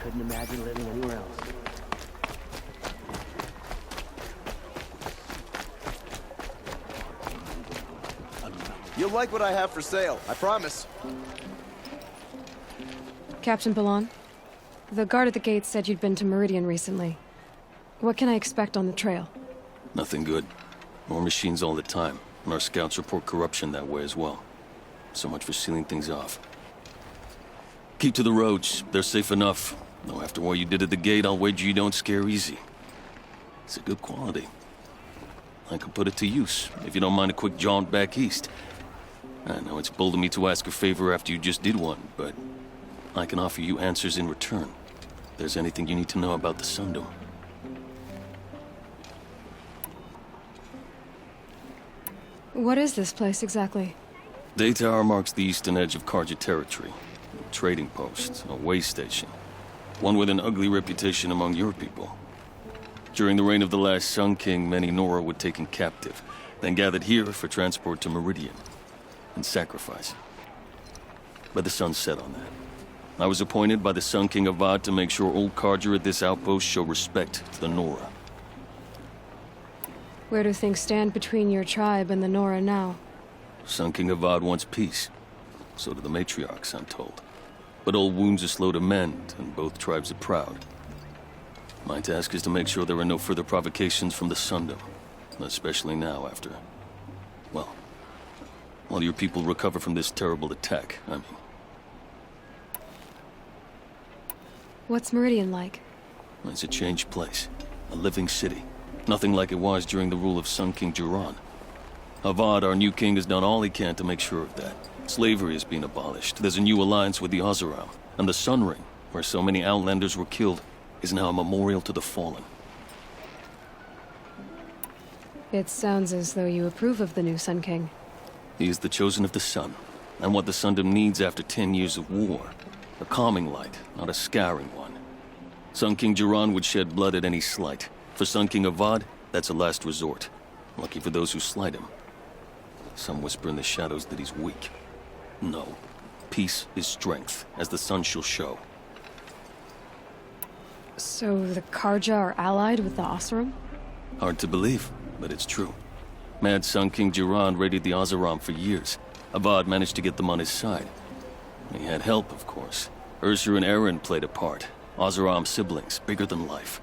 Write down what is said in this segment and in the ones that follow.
couldn't imagine living anywhere else. You'll like what I have for sale, I promise. Captain Ballon, the guard at the gate said you'd been to Meridian recently. What can I expect on the trail? Nothing good. More machines all the time, and our scouts report corruption that way as well. So much for sealing things off. Keep to the roads. They're safe enough. Though after what you did at the gate, I'll wager you don't scare easy. It's a good quality. I could put it to use, if you don't mind a quick jaunt back east. I know it's bold of me to ask a favor after you just did one, but I can offer you answers in return. If there's anything you need to know about the Sundom. What is this place exactly? Day Tower marks the eastern edge of Karja territory. A trading post, a way station. One with an ugly reputation among your people. During the reign of the last Sun King, many Nora were taken captive, then gathered here for transport to Meridian, and sacrifice. But the sun set on that. I was appointed by the Sun King Avad to make sure old Karja at this outpost show respect to the Nora. Where do things stand between your tribe and the Nora now? Sun King Avad wants peace. So do the matriarchs, I'm told. But old wounds are slow to mend, and both tribes are proud. My task is to make sure there are no further provocations from the Sundom. Especially now after... well, while your people recover from this terrible attack, I mean. What's Meridian like? It's a changed place. A living city. Nothing like it was during the rule of Sun King Jiran. Avad, our new king, has done all he can to make sure of that. Slavery has been abolished. There's a new alliance with the Oseram. And the Sun Ring, where so many Outlanders were killed, is now a memorial to the fallen. It sounds as though you approve of the new Sun King. He is the chosen of the sun, and what the Sundom needs after 10 years of war. A calming light, not a scouring one. Sun King Jiran would shed blood at any slight. For Sun King Avad, that's a last resort. Lucky for those who slight him. Some whisper in the shadows that he's weak. No. Peace is strength, as the sun shall show. So the Karja are allied with the Oseram? Hard to believe, but it's true. Mad Sun King Jiran raided the Oseram for years. Avad managed to get them on his side. He had help, of course. Ursur and Eren played a part. Oseram siblings, bigger than life.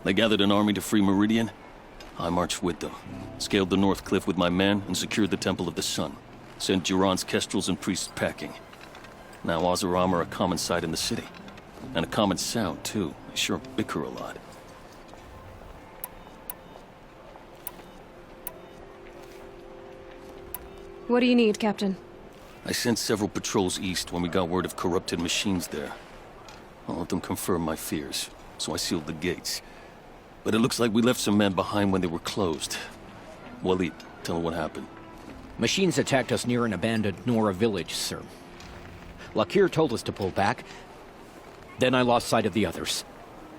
They gathered an army to free Meridian. I marched with them, scaled the North Cliff with my men, and secured the Temple of the Sun. Sent Jiran's kestrels and priests packing. Now Oseram are a common sight in the city. And a common sound, too. They sure bicker a lot. What do you need, Captain? I sent several patrols east when we got word of corrupted machines there. I'll let them confirm my fears, so I sealed the gates. But it looks like we left some men behind when they were closed. Waleed, tell her what happened. Machines attacked us near an abandoned Nora village, sir. Lakir told us to pull back. Then I lost sight of the others.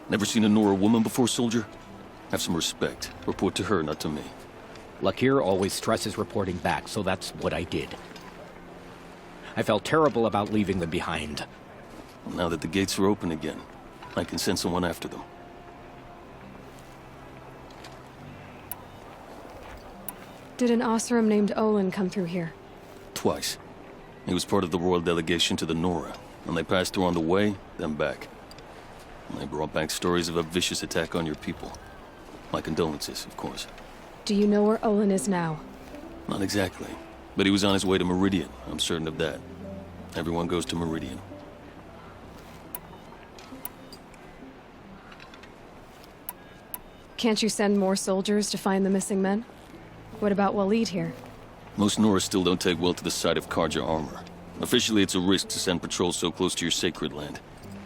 Never seen a Nora woman before, soldier? Have some respect. Report to her, not to me. Lakir always stresses reporting back, so that's what I did. I felt terrible about leaving them behind. Well, now that the gates are open again, I can send someone after them. Did an Oseram named Olin come through here? Twice. He was part of the royal delegation to the Nora, and they passed through on the way, then back. And they brought back stories of a vicious attack on your people. My condolences, of course. Do you know where Olin is now? Not exactly, but he was on his way to Meridian, I'm certain of that. Everyone goes to Meridian. Can't you send more soldiers to find the missing men? What about Waleed here? Most Nora still don't take well to the sight of Karja armor. Officially, it's a risk to send patrols so close to your sacred land.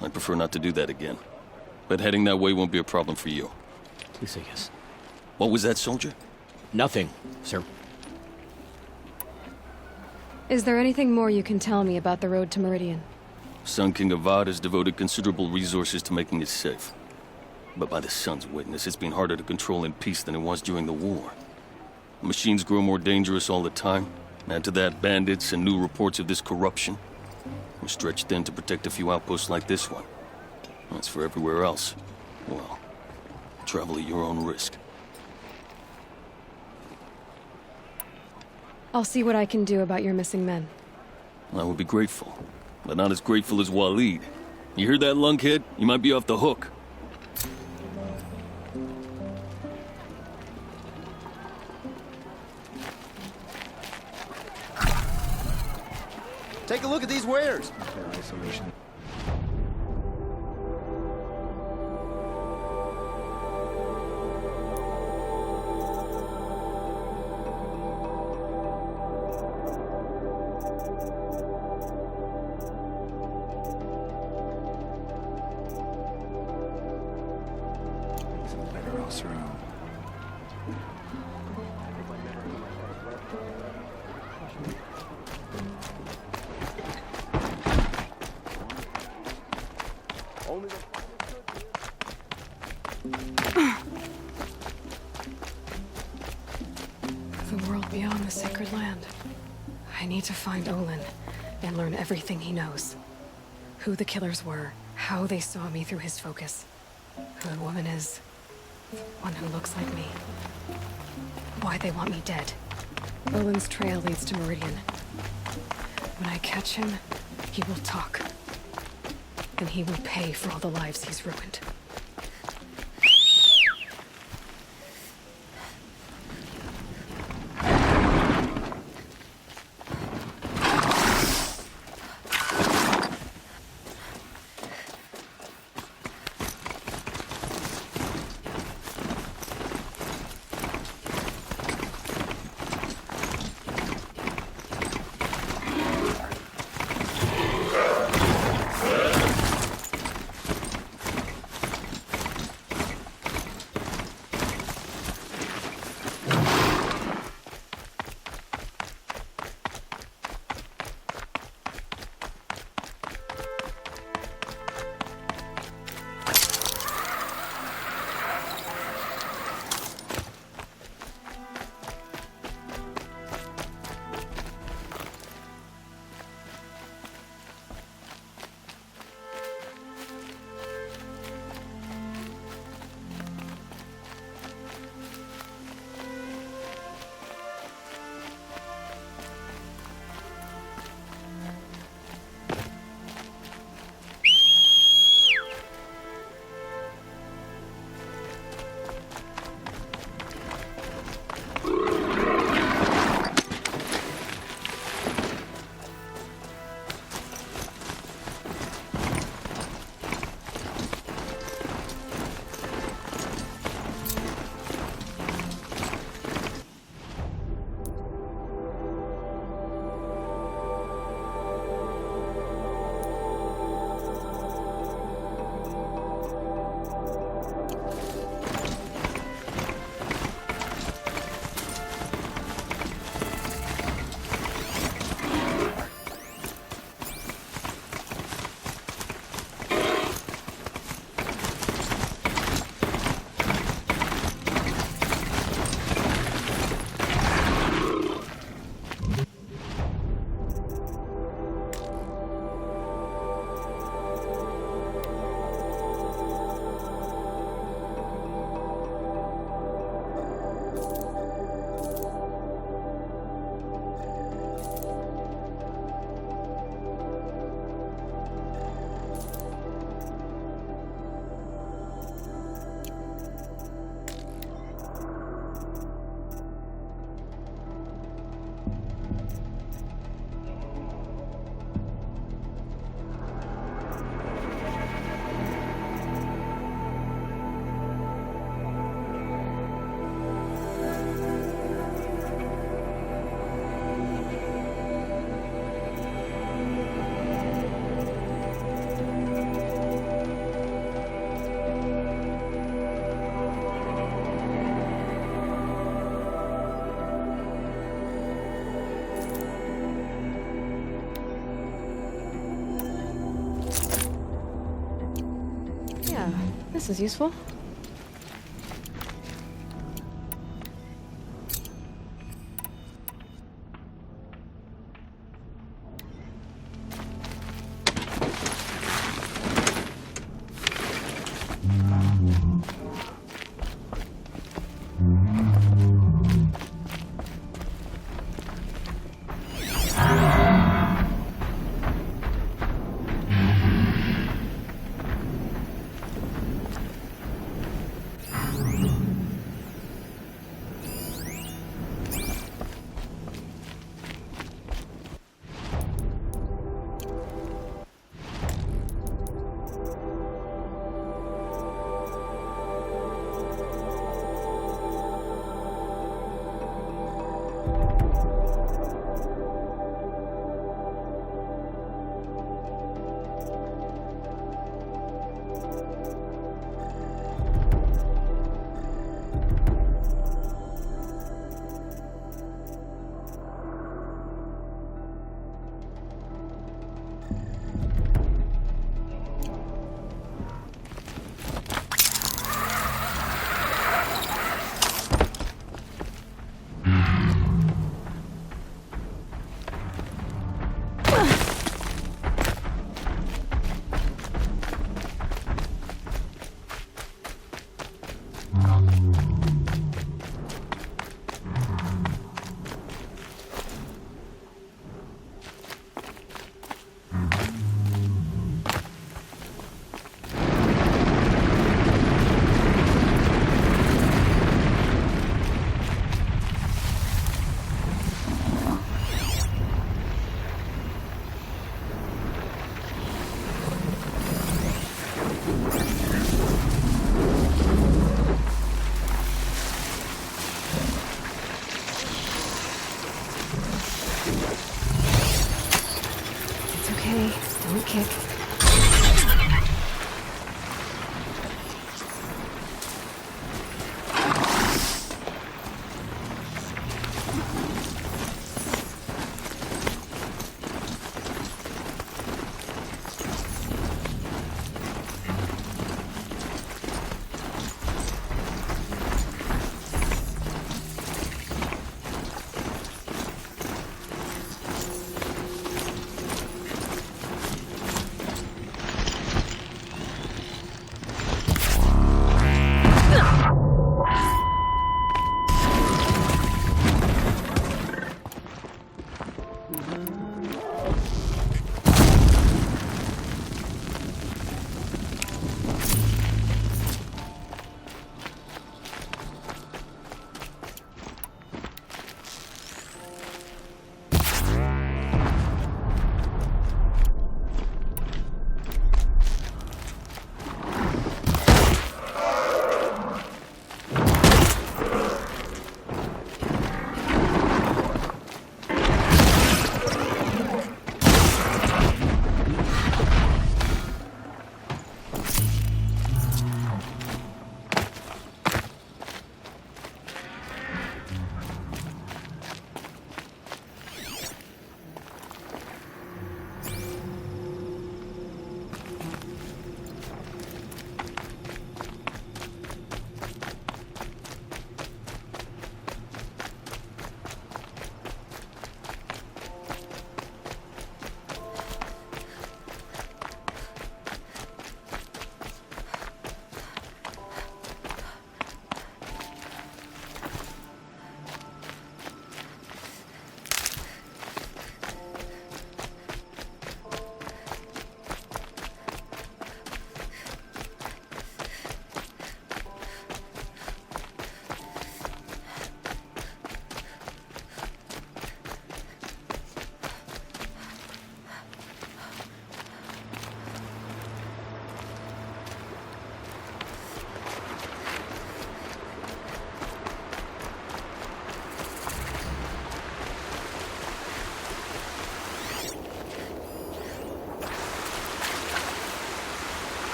I'd prefer not to do that again. But heading that way won't be a problem for you. Please say yes. What was that, soldier? Nothing, sir. Is there anything more you can tell me about the road to Meridian? Sun King Avad has devoted considerable resources to making it safe. But by the sun's witness, it's been harder to control in peace than it was during the war. Machines grow more dangerous all the time. Add to that bandits and new reports of this corruption. We're stretched thin to protect a few outposts like this one. As for everywhere else, well, travel at your own risk. I'll see what I can do about your missing men. I would be grateful, but not as grateful as Waleed. You heard that, lunkhead? You might be off the hook. Take a look at these wares. Isolation. Some better else around. The world beyond the sacred land. I need to find Olin and learn everything he knows. Who the killers were, how they saw me through his focus, who the woman is, the one who looks like me, why they want me dead. Olin's trail leads to Meridian. When I catch him, he will talk. And he will pay for all the lives he's ruined. This is useful. Don't kick.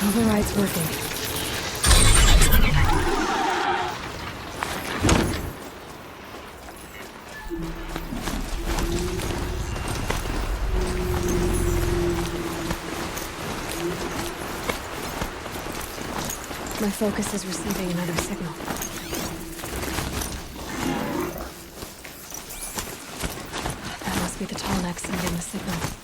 Override's working. My focus is receiving another signal. That must be the tall neck sending the signal.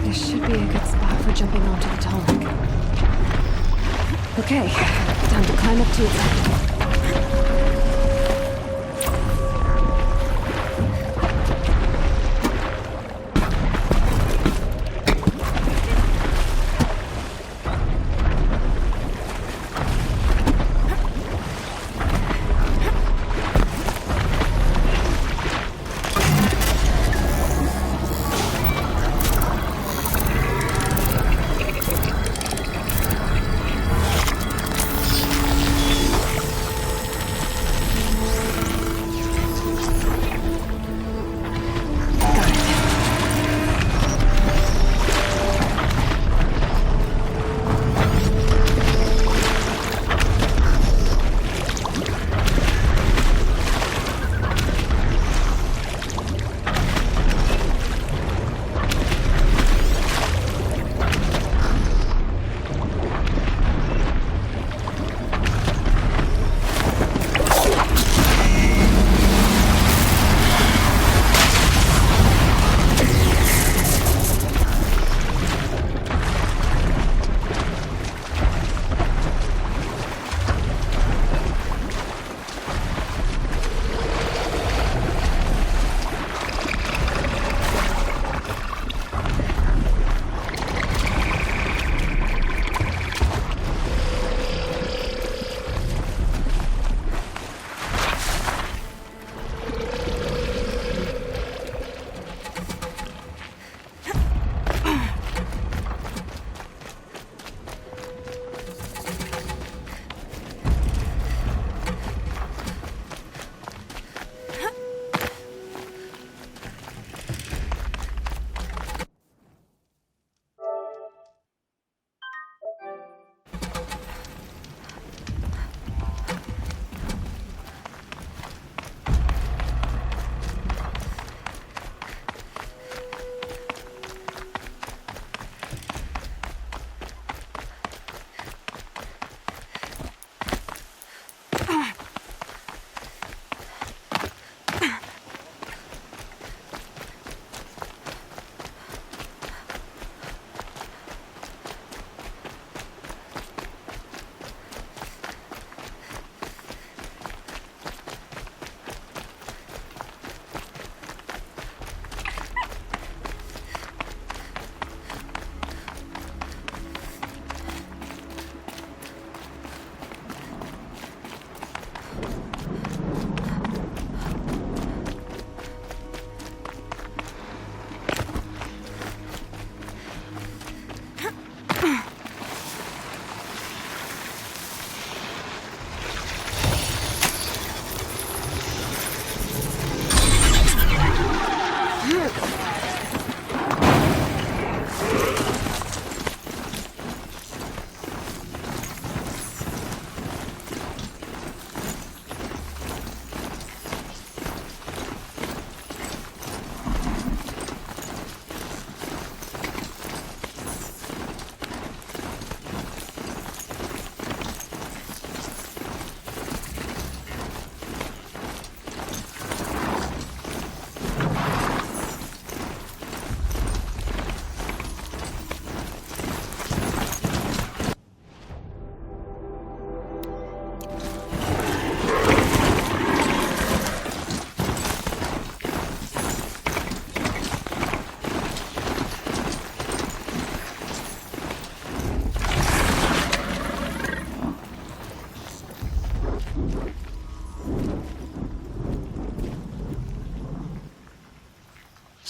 This should be a good spot for jumping onto the tallneck. Okay, time to climb up to its end.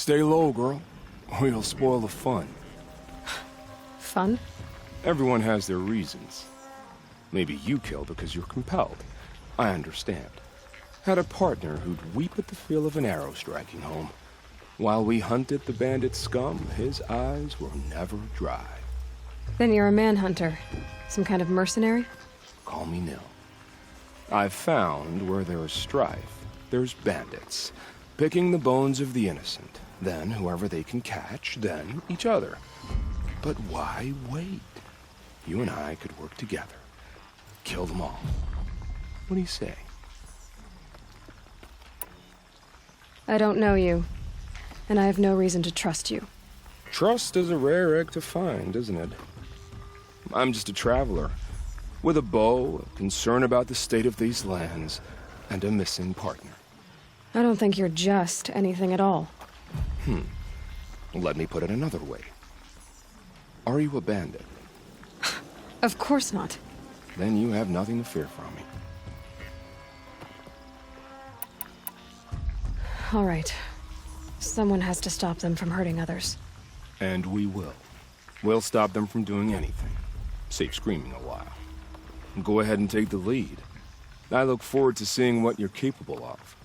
Stay low, girl, or you'll spoil the fun. Fun? Everyone has their reasons. Maybe you kill because you're compelled. I understand. Had a partner who'd weep at the feel of an arrow striking home. While we hunted the bandit scum, his eyes were never dry. Then you're a manhunter. Some kind of mercenary? Call me Nil. I've found where there is strife, there's bandits, picking the bones of the innocent. Then whoever they can catch, then each other. But why wait? You and I could work together. Kill them all. What do you say? I don't know you, and I have no reason to trust you. Trust is a rare egg to find, isn't it? I'm just a traveler, with a bow, a concern about the state of these lands, and a missing partner. I don't think you're just anything at all. Let me put it another way. Are you a bandit? Of course not. Then you have nothing to fear from me. All right. Someone has to stop them from hurting others. And we will. We'll stop them from doing anything, save screaming a while. Go ahead and take the lead. I look forward to seeing what you're capable of.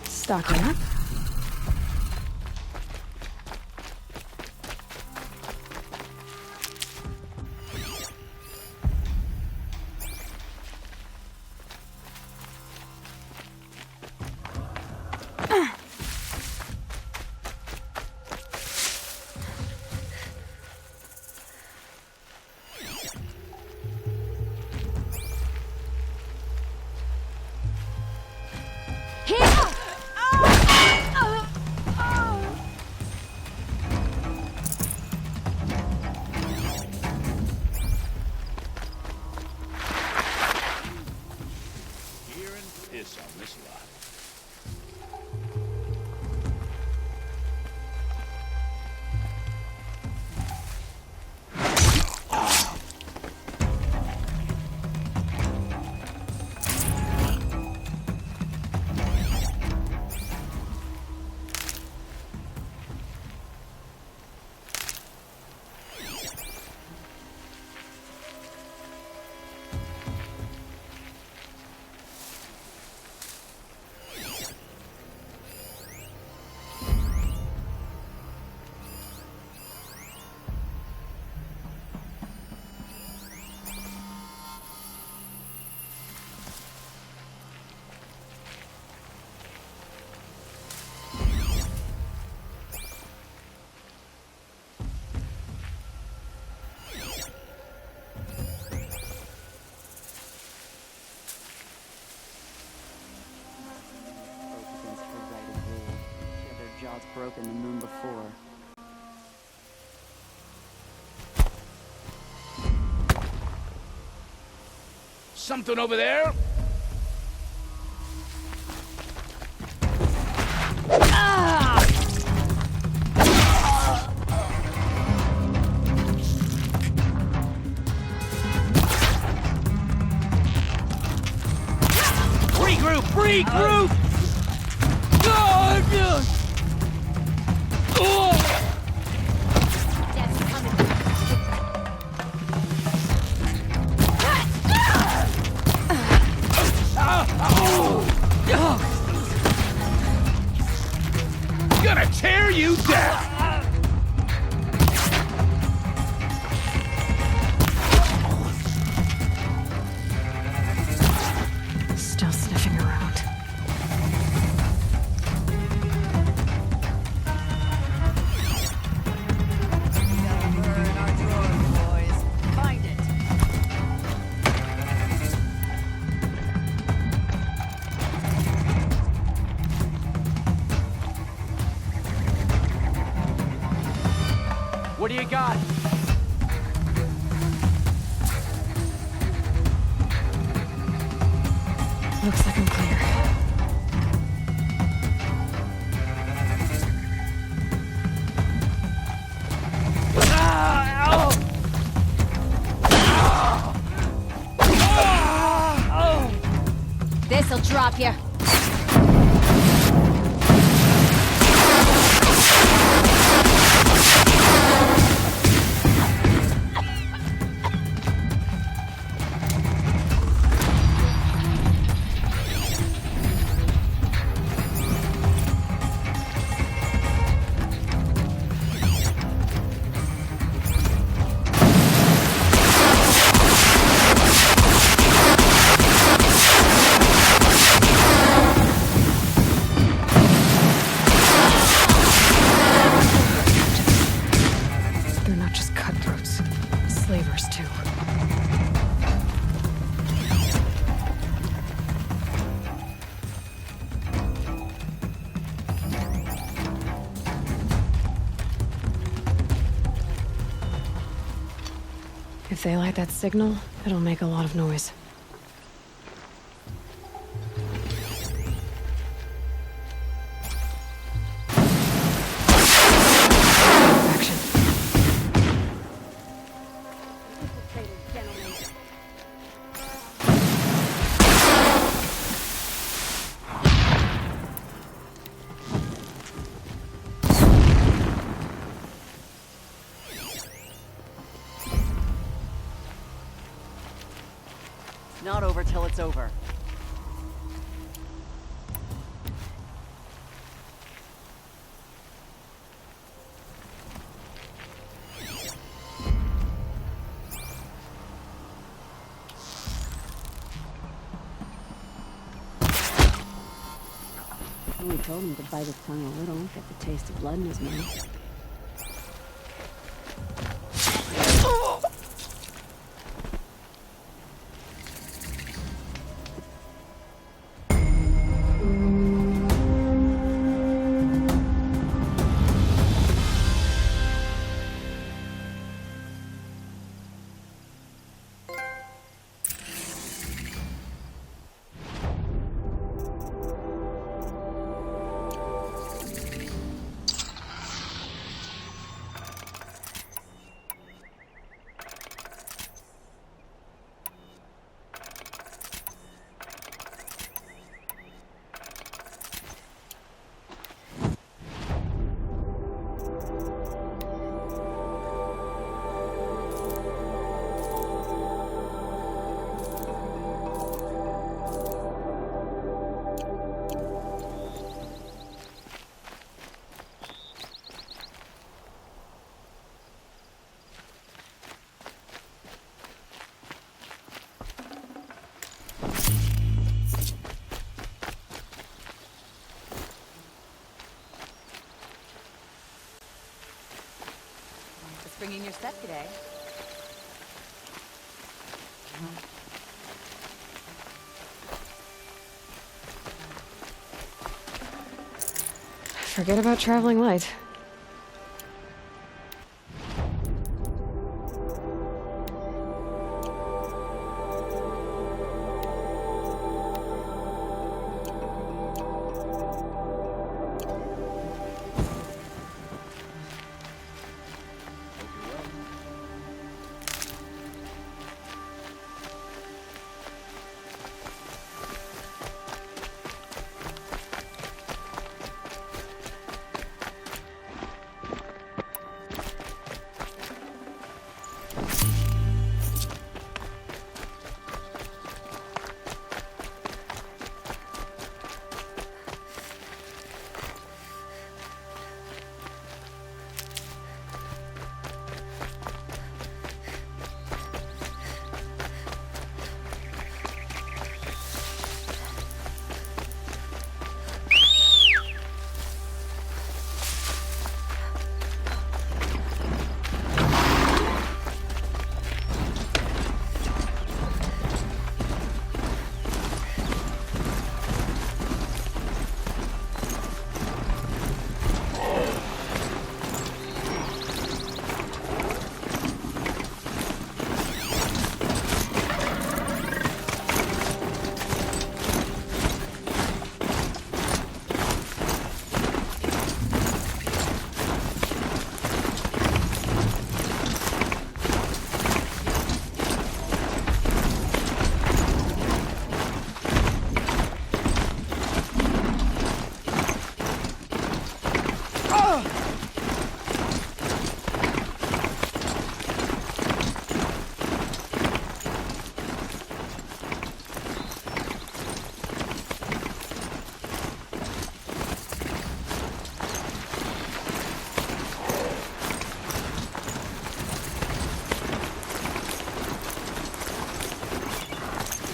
Stocking up. Broken the moon before. Something over there? Regroup! Regroup! Gonna tear you down! Still sniffing around. What do you got? Looks like I'm clear. This'll drop you. If they light that signal, it'll make a lot of noise. Action. Not over till it's over. Only told him to bite his tongue a little, get the taste of blood in his mouth. Bringing your set today. Forget about traveling light.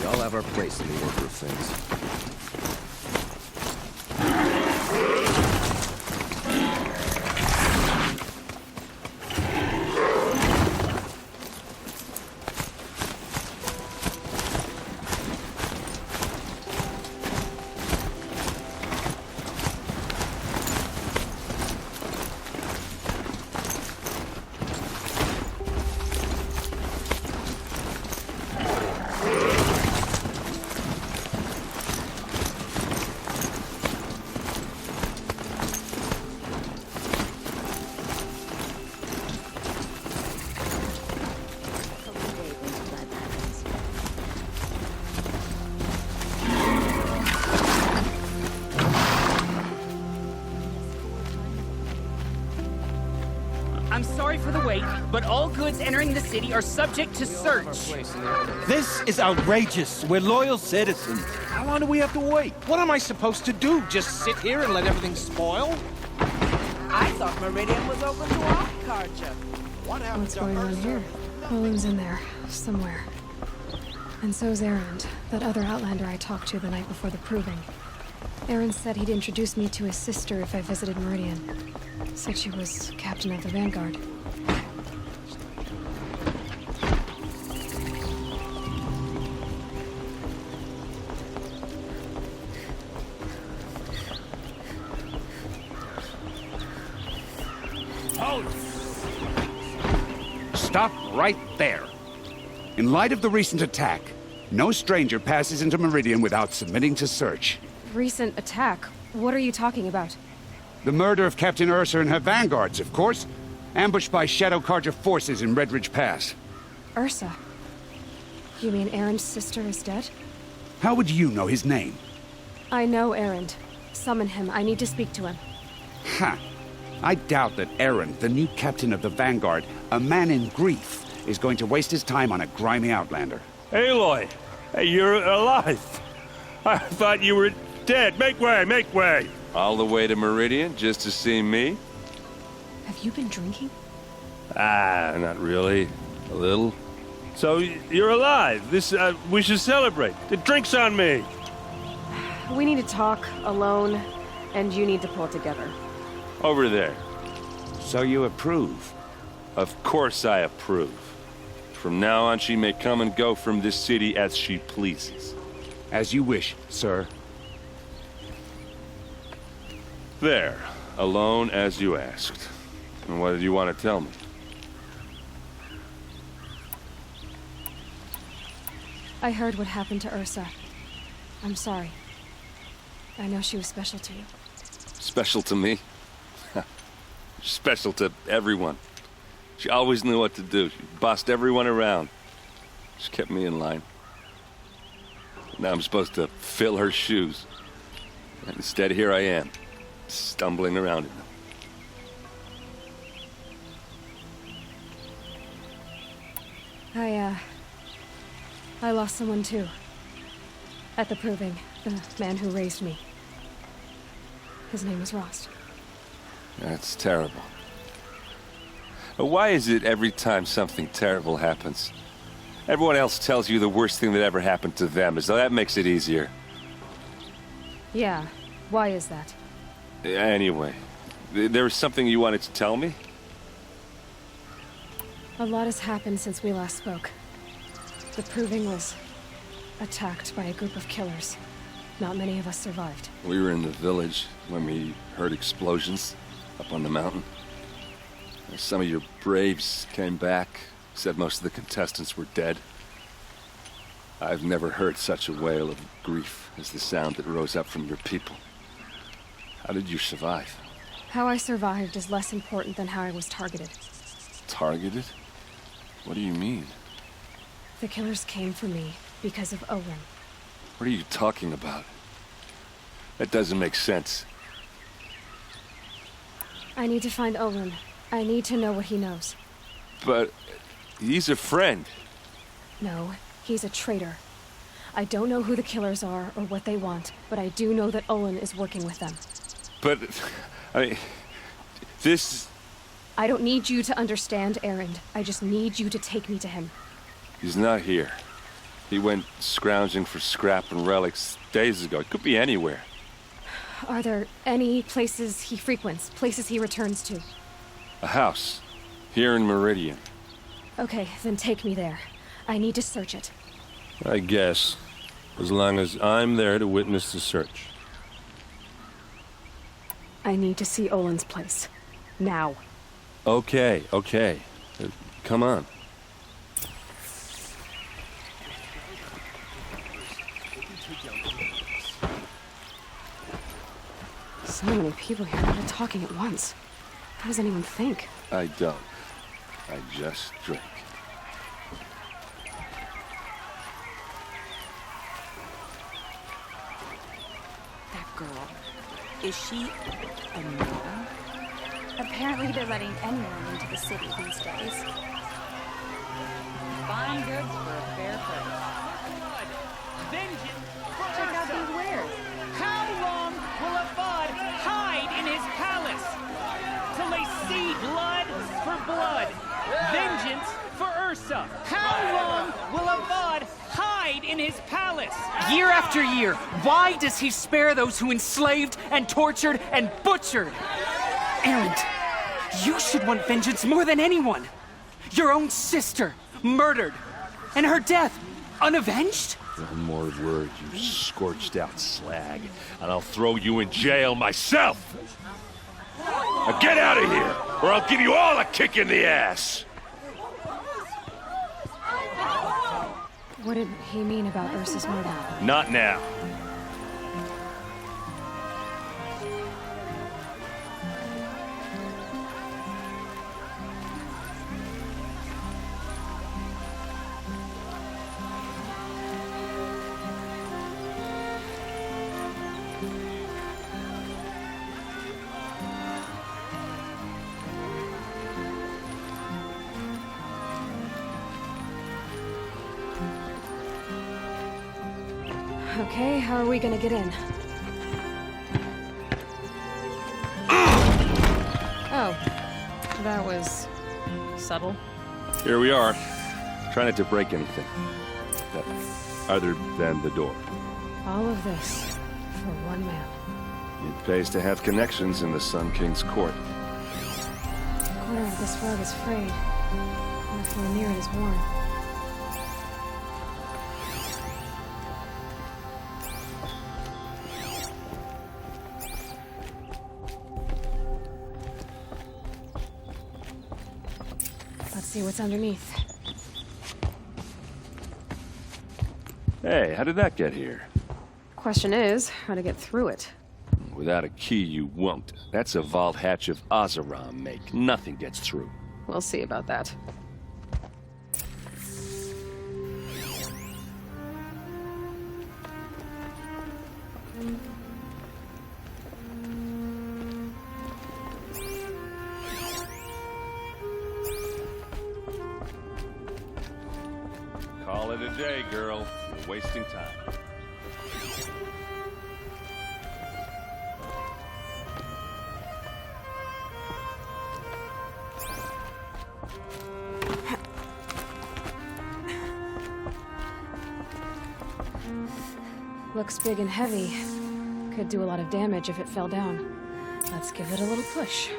We all have our place in the order of things. I'm sorry for the wait, but all goods entering the city are subject to search. This is outrageous. We're loyal citizens. How long do we have to wait? What am I supposed to do? Just sit here and let everything spoil? I thought Meridian was open to all culture. What's going on here? Olin's in there, somewhere. And so's Erend, that other Outlander I talked to the night before the proving. Erend said he'd introduce me to his sister if I visited Meridian. Said she was captain of the Vanguard. Halt! Stop right there. In light of the recent attack, no stranger passes into Meridian without submitting to search. Recent attack? What are you talking about? The murder of Captain Ursa and her vanguards, of course. Ambushed by Shadow Carja forces in Red Ridge Pass. Ursa? You mean Erend's sister is dead? How would you know his name? I know Erend. Summon him. I need to speak to him. Ha! I doubt that Erend, the new captain of the Vanguard, a man in grief, is going to waste his time on a grimy outlander. Aloy, hey, you're alive. I thought you were dead. Make way, make way. All the way to Meridian just to see me? Have you been drinking? Ah, not really. A little. So, you're alive. We should celebrate. The drink's on me. We need to talk, alone, and you need to pull together. Over there. So you approve? Of course I approve. From now on, she may come and go from this city as she pleases. As you wish, sir. There. Alone as you asked. And what did you want to tell me? I heard what happened to Ursa. I'm sorry. I know she was special to you. Special to me? Special to everyone. She always knew what to do. She bossed everyone around. She kept me in line. Now I'm supposed to fill her shoes. And instead, here I am, stumbling around in them. I lost someone too. At the proving, the man who raised me. His name was Rost. That's terrible. Why is it every time something terrible happens, everyone else tells you the worst thing that ever happened to them, as though that makes it easier? Yeah, why is that? Anyway, there was something you wanted to tell me? A lot has happened since we last spoke. The proving was attacked by a group of killers. Not many of us survived. We were in the village when we heard explosions up on the mountain. Some of your braves came back, said most of the contestants were dead. I've never heard such a wail of grief as the sound that rose up from your people. How did you survive? How I survived is less important than how I was targeted. Targeted? What do you mean? The killers came for me because of Olin. What are you talking about? That doesn't make sense. I need to find Olin. I need to know what he knows. But he's a friend. No, he's a traitor. I don't know who the killers are or what they want, but I do know that Olin is working with them. But, I mean, this... I don't need you to understand, Erend. I just need you to take me to him. He's not here. He went scrounging for scrap and relics days ago. It could be anywhere. Are there any places he frequents, places he returns to? A house. Here in Meridian. Okay, then take me there. I need to search it. I guess. As long as I'm there to witness the search. I need to see Olin's place. Now. Okay. Come on. So many people here, all talking at once. How does anyone think? I don't. I just drink. That girl. Is she a nun? Apparently they're letting anyone into the city these days. Fine goods for a fair price. Vengeance! Check out these wares. How long will a bud hide in his palace? Till they see blood for blood. Vengeance for Ursa. How long will a bud hide in his palace? Year after year, why does he spare those who enslaved and tortured and butchered? Erend, you should want vengeance more than anyone. Your own sister, murdered, and her death, unavenged? One more word, you scorched out slag, and I'll throw you in jail myself! Now get out of here, or I'll give you all a kick in the ass! What did he mean about Ursa's murder? Not now. Okay, how are we gonna get in? Oh, that was subtle. Here we are. Try not to break anything. Other than the door. All of this for one man. It pays to have connections in the Sun King's court. The corner of this rug is frayed. The floor near it is worn. Let's see what's underneath. Hey, how did that get here? Question is, how to get through it. Without a key, you won't. That's a vault hatch of Oseram make. Nothing gets through. We'll see about that. Call it a day, girl. You're wasting time. Looks big and heavy. Could do a lot of damage if it fell down. Let's give it a little push.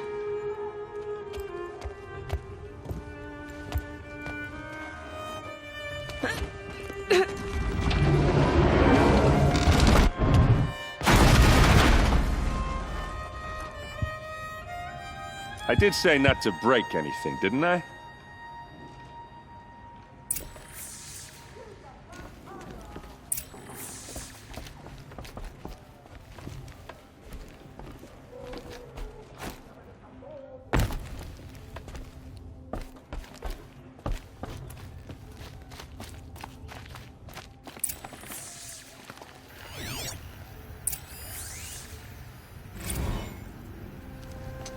I did say not to break anything, didn't I?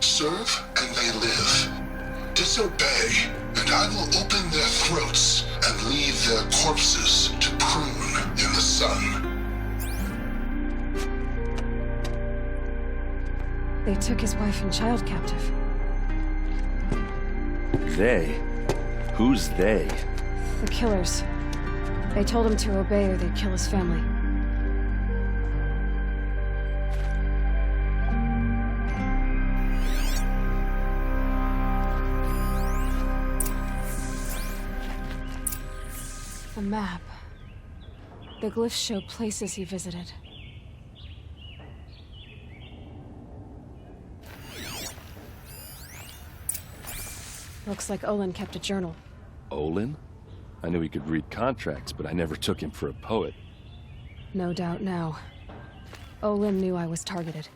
Serve and they live. Disobey, and I will open their throats and leave their corpses to prune in the sun. They took his wife and child captive. They? Who's they? The killers. They told him to obey or they'd kill his family. A map. The glyphs show places he visited. Looks like Olin kept a journal. Olin? I knew he could read contracts, but I never took him for a poet. No doubt now. Olin knew I was targeted.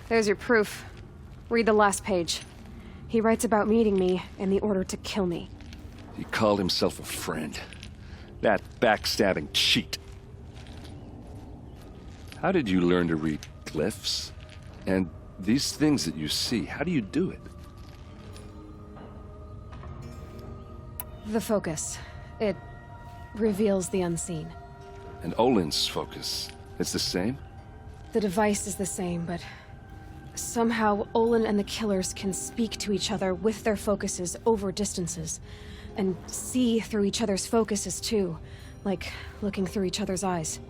There's your proof. Read the last page. He writes about meeting me and the order to kill me. He called himself a friend. That backstabbing cheat. How did you learn to read glyphs? And these things that you see, how do you do it? The focus. It reveals the unseen. And Olin's focus, it's the same? The device is the same, but somehow Olin and the killers can speak to each other with their focuses over distances. And see through each other's focuses too, like looking through each other's eyes.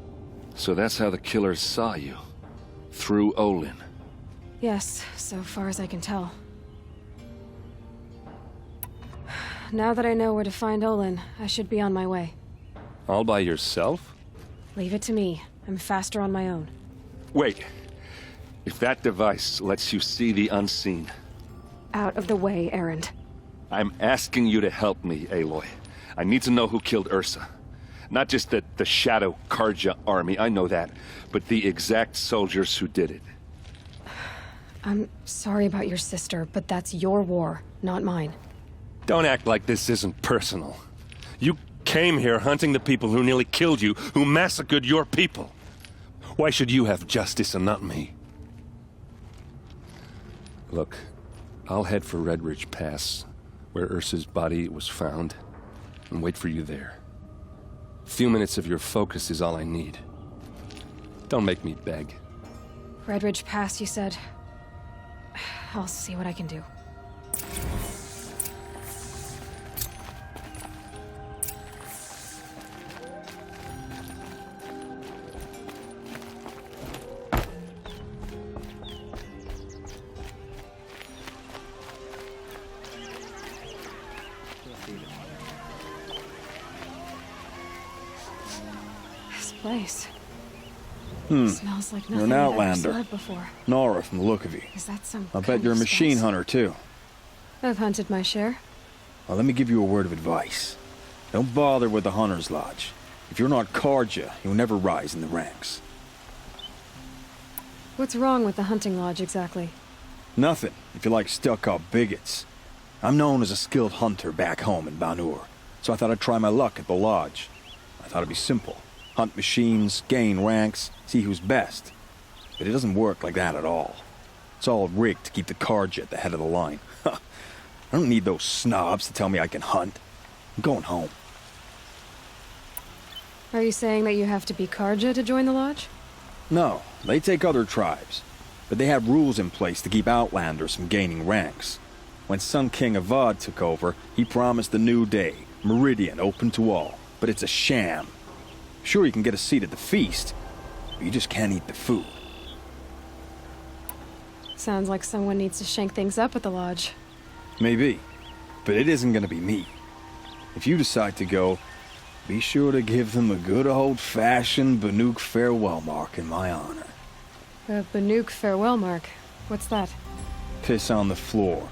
So that's how the killers saw you? Through Olin? Yes, so far as I can tell. Now that I know where to find Olin, I should be on my way. All by yourself? Leave it to me. I'm faster on my own. Wait. If that device lets you see the unseen... Out of the way, Erend. I'm asking you to help me, Aloy. I need to know who killed Ursa. Not just the Shadow Karja army, I know that, but the exact soldiers who did it. I'm sorry about your sister, but that's your war, not mine. Don't act like this isn't personal. You came here hunting the people who nearly killed you, who massacred your people. Why should you have justice and not me? Look, I'll head for Red Ridge Pass, where Ursa's body was found, and wait for you there. A few minutes of your focus is all I need. Don't make me beg. Red Ridge Pass, you said? I'll see what I can do. Place. Smells like nothing You're an I've ever outlander. smelled before. Nora from the look of you. Is that some I bet kind you're a of machine spice? hunter, too. I've hunted my share. Well, let me give you a word of advice. Don't bother with the Hunter's Lodge. If you're not Karja, you'll never rise in the ranks. What's wrong with the hunting lodge, exactly? Nothing, if you like stuck-up bigots. I'm known as a skilled hunter back home in Banur, so I thought I'd try my luck at the lodge. I thought it'd be simple. Hunt machines, gain ranks, see who's best. But it doesn't work like that at all. It's all rigged to keep the Karja at the head of the line. I don't need those snobs to tell me I can hunt. I'm going home. Are you saying that you have to be Karja to join the lodge? No, they take other tribes. But they have rules in place to keep outlanders from gaining ranks. When Sun King Avad took over, he promised a new day, Meridian open to all. But it's a sham. Sure, you can get a seat at the feast, but you just can't eat the food. Sounds like someone needs to shank things up at the lodge. Maybe, but it isn't gonna be me. If you decide to go, be sure to give them a good old-fashioned Banuk farewell mark in my honor. The Banuk farewell mark. What's that? Piss on the floor.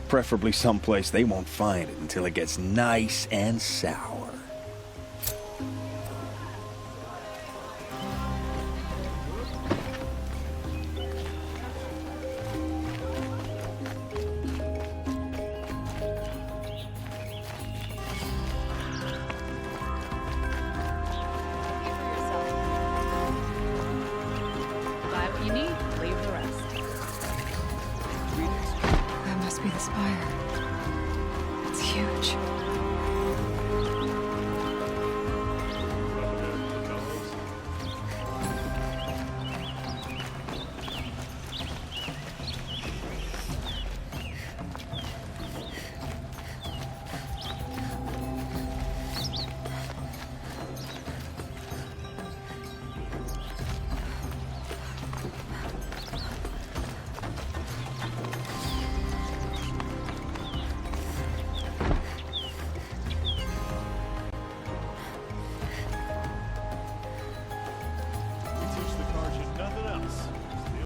Preferably someplace they won't find it until it gets nice and sour. That must be the spire.